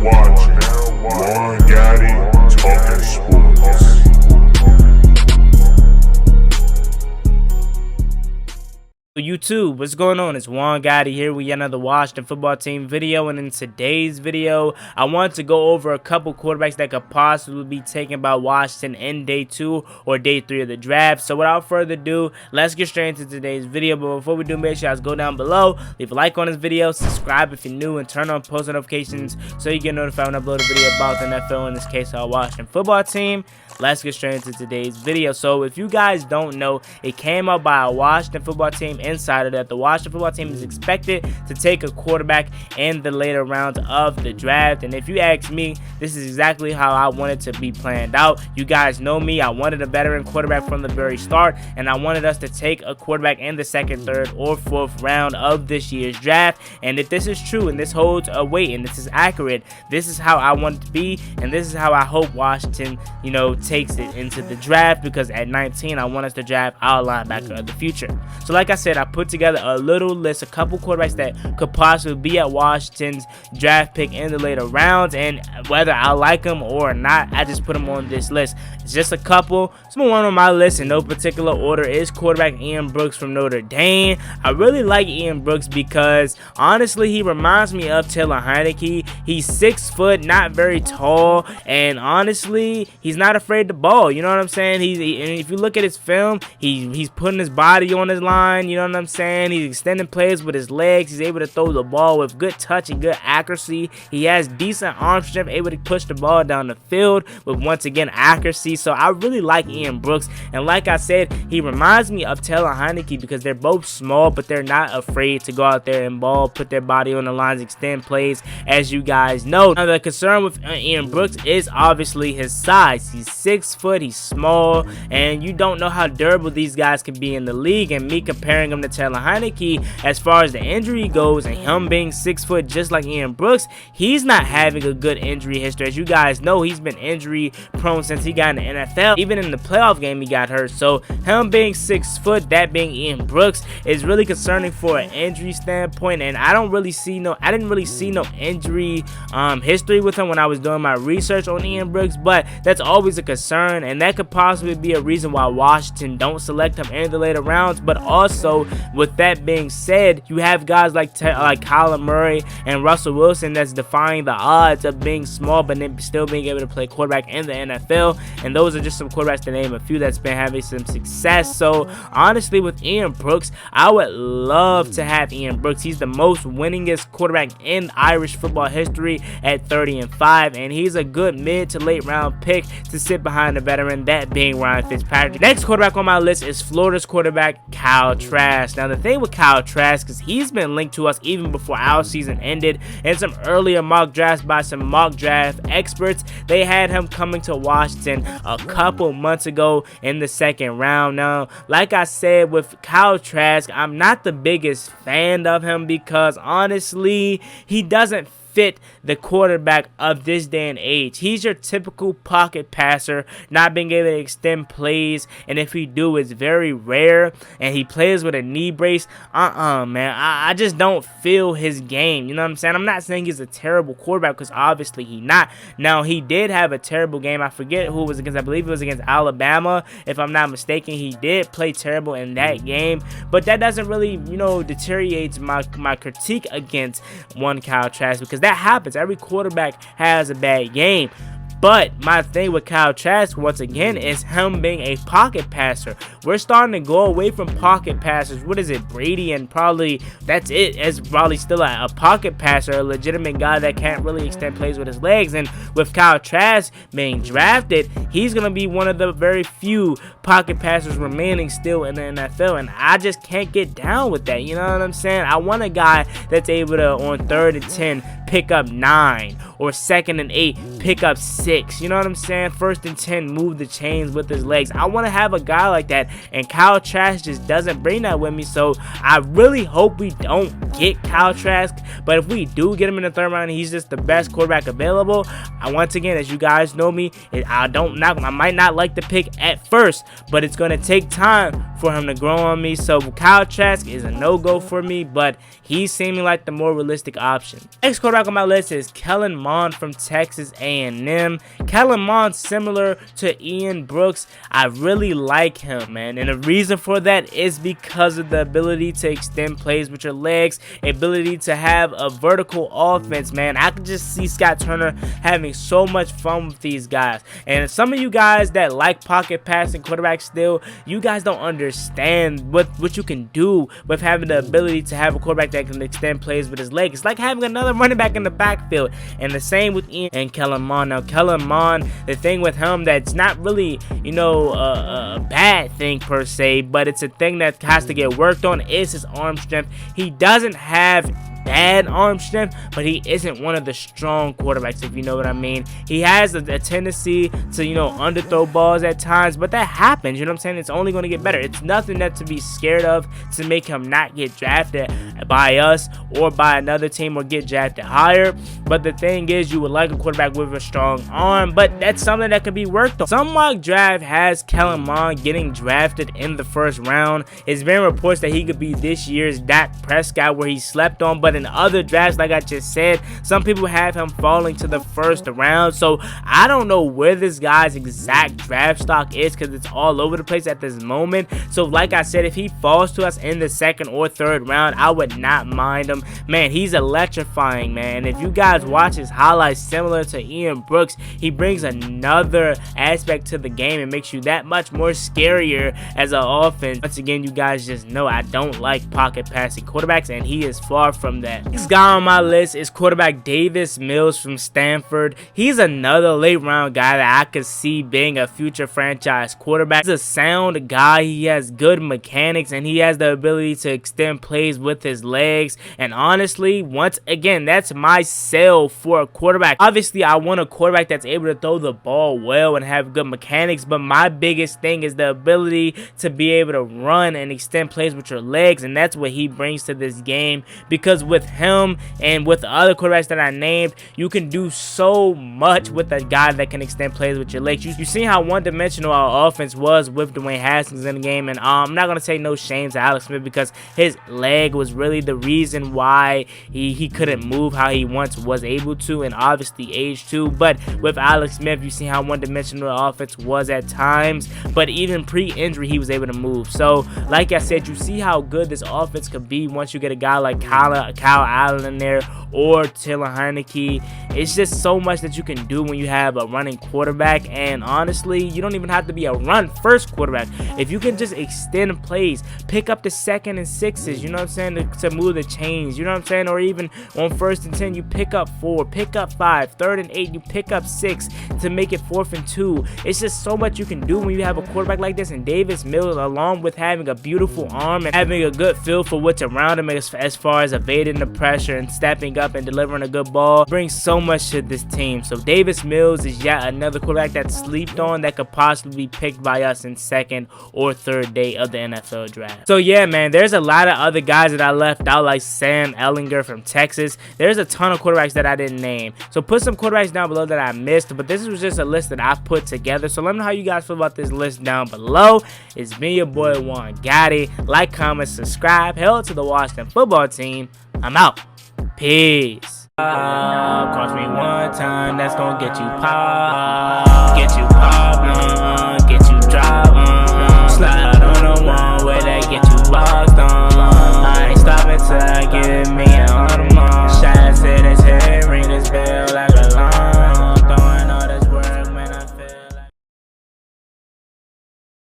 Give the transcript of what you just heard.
watching Juan Gotti Talking Sports. YouTube, what's going on? It's Juan Gotti here with yet another Washington football team video, and in today's video I want to go over a couple quarterbacks that could possibly be taken by Washington in day 2 or day 3 of the draft. So without further ado, let's get straight into today's video. But before we do, make sure you guys go down below, leave a like on this video, subscribe if you're new, and turn on post notifications so you get notified when I upload a video about the NFL, in this case our Washington football team. Let's get straight into today's video. So if you guys don't know, it came out by a Washington football team insider that the Washington football team is expected to take a quarterback in the later rounds of the draft. And if you ask me, this is exactly how I wanted to be planned out. You guys know me, I wanted a veteran quarterback from the very start, and I wanted us to take a quarterback in the 2nd, 3rd, or 4th round of this year's draft. And if this is true and this holds a weight and this is accurate, this is how I want it to be, and this is how I hope Washington, takes it into the draft, because at 19 I want us to draft our linebacker of the future. So like I said, I put together a little list, a couple quarterbacks that could possibly be at Washington's draft pick in the later rounds, and whether I like them or not, I just put them on this list. It's just a couple. Some one on my list in no particular order is quarterback Ian Brooks from Notre Dame. I really like Ian Brooks because honestly he reminds me of Taylor Heineke. He's 6 foot, not very tall, and honestly he's not afraid to ball. You know what I'm saying? And if you look at his film, he's putting his body on his line. You know what I'm saying? He's extending plays with his legs. He's able to throw the ball with good touch and good accuracy. He has decent arm strength, able to push the ball down the field with, once again, accuracy. So I really like Ian Brooks, and like I said, he reminds me of Taylor Heineke because they're both small, but they're not afraid to go out there and ball, put their body on the lines, extend plays, as you guys know. Now the concern with Ian Brooks is obviously his size. He's 6 foot, he's small, and you don't know how durable these guys can be in the league. And me comparing him to Taylor Heineke as far as the injury goes, and him being 6 foot just like Ian Brooks, he's not having a good injury history. As you guys know, he's been injury prone since he got in the NFL. Even in the playoff game he got hurt. So him being 6 foot, that being Ian Brooks, is really concerning for an injury standpoint. And I didn't really see no injury history with him when I was doing my research on Ian Brooks, but that's always a concern, and that could possibly be a reason why Washington don't select him in the later rounds. But also, with that being said, you have guys like Kellen Mond and Russell Wilson that's defying the odds of being small but then still being able to play quarterback in the NFL. And those are just some quarterbacks, to name a few, that's been having some success. So honestly, with Ian Brooks, I would love to have Ian Brooks. He's the most winningest quarterback in Irish football history at 30-5, and he's a good mid to late round pick to sit behind the veteran, that being Ryan Fitzpatrick. Next quarterback on my list is Florida's quarterback Kyle Trask. Now the thing with Kyle Trask is he's been linked to us even before our season ended. In some earlier mock drafts by some mock draft experts, they had him coming to Washington a couple months ago in the 2nd round. Now, like I said, with Kyle Trask, I'm not the biggest fan of him because honestly, he doesn't fit the quarterback of this day and age. He's your typical pocket passer, not being able to extend plays, and if he do, it's very rare, and he plays with a knee brace. Man, I just don't feel his game. You know what I'm saying? I'm not saying he's a terrible quarterback, because obviously he's not. Now, he did have a terrible game. I forget who it was against. I believe it was against Alabama, if I'm not mistaken. He did play terrible in that game, but that doesn't really, deteriorate my critique against one Kyle Trask, because that happens. Every quarterback has a bad game. But my thing with Kyle Trask, once again, is him being a pocket passer. We're starting to go away from pocket passers. What is it? Brady, and probably that's it. As probably still a pocket passer, a legitimate guy that can't really extend plays with his legs. And with Kyle Trask being drafted, he's going to be one of the very few pocket passers remaining still in the NFL. And I just can't get down with that. You know what I'm saying? I want a guy that's able to, on 3rd and 10, pick up 9, or 2nd and 8, pick up 6. You know what I'm saying? 1st and 10, move the chains with his legs. I want to have a guy like that and Kyle Trask just doesn't bring that with me. So I really hope we don't get Kyle Trask, but if we do get him in the third round, he's just the best quarterback available. Once again, as you guys know me, I might not like the pick at first, but it's gonna take time for him to grow on me. So Kyle Trask is a no-go for me, but he's seeming like the more realistic option. Next quarterback on my list is Kellen Mond from Texas A&M. Kellen Mond, similar to Ian Brooks, I really like him, man, and the reason for that is because of the ability to extend plays with your legs, ability to have a vertical offense, man. I can just see Scott Turner having so much fun with these guys. And some of you guys that like pocket passing quarterbacks still, you guys don't understand what you can do with having the ability to have a quarterback that can extend plays with his legs. It's like having another running back in the backfield. And the same with Ian and Kellen Mond. Now Kellen Mond, the thing with him that's not really, you know, a bad thing per se, but it's a thing that has to get worked on, is his arm strength. He doesn't have bad arm strength, but he isn't one of the strong quarterbacks, if you know what I mean. He has a tendency to, you know, underthrow balls at times, but that happens, you know what I'm saying? It's only going to get better. It's nothing that to be scared of to make him not get drafted by us or by another team or get drafted higher. But the thing is, you would like a quarterback with a strong arm, but that's something that can be worked on. Some mock draft has Kellen Mond getting drafted in the first round. It's been reports that he could be this year's Dak Prescott, where he slept on, but in other drafts, like I just said, some people have him falling to the first round. So I don't know where this guy's exact draft stock is, because it's all over the place at this moment. So like I said, if he falls to us in the second or third round, I would not mind him. Man, he's electrifying, man. If you guys watch his highlights, similar to Ian Brooks, he brings another aspect to the game and makes you that much more scarier as an offense. Once again, you guys just know I don't like pocket passing quarterbacks, and he is far from that. Next guy on my list is quarterback Davis Mills from Stanford. He's another late round guy that I could see being a future franchise quarterback. He's a sound guy. He has good mechanics, and he has the ability to extend plays with his legs. And honestly, once again, that's my sell for a quarterback. Obviously, I want a quarterback that's able to throw the ball well and have good mechanics, but my biggest thing is the ability to be able to run and extend plays with your legs, and that's what he brings to this game. Because with him and with the other quarterbacks that I named, you can do so much with a guy that can extend plays with your legs. You see how one-dimensional our offense was with Dwayne Haskins in the game, and I'm not going to say no shame to Alex Smith, because his leg was really the reason why he couldn't move how he once was able to, and obviously age too. But with Alex Smith, you see how one-dimensional the offense was at times, but even pre-injury he was able to move. So like I said, you see how good this offense could be once you get a guy like Kyle Allen in there, or Taylor Heineke. It's just so much that you can do when you have a running quarterback. And honestly, you don't even have to be a run-first quarterback. If you can just extend plays, pick up the 2nd and 6s, you know what I'm saying, to move the chains, you know what I'm saying, or even on 1st and 10, you pick up 4, pick up 5, 3rd and 8, you pick up 6 to make it 4th and 2. It's just so much you can do when you have a quarterback like this. And Davis Mills, along with having a beautiful arm and having a good feel for what's around him as far as evading the pressure and stepping up and delivering a good ball, brings so much to this team. So Davis Mills is yet another quarterback that's slept on that could possibly be picked by us in 2nd or 3rd day of the NFL draft. So yeah, man, there's a lot of other guys that I left out, like Sam Ehlinger from Texas. There's a ton of quarterbacks that I didn't name. So put some quarterbacks down below that I missed, but this was just a list that I put together. So let me know how you guys feel about this list down below. It's me, your boy Juan Gotti. Like, comment, subscribe. Hell to the Washington football team. I'm out. Peace. Cross me one time, that's gonna get you pop. Get you pop, get you drop, slide on the one way that get you boxed on. I ain't stopping till I get me.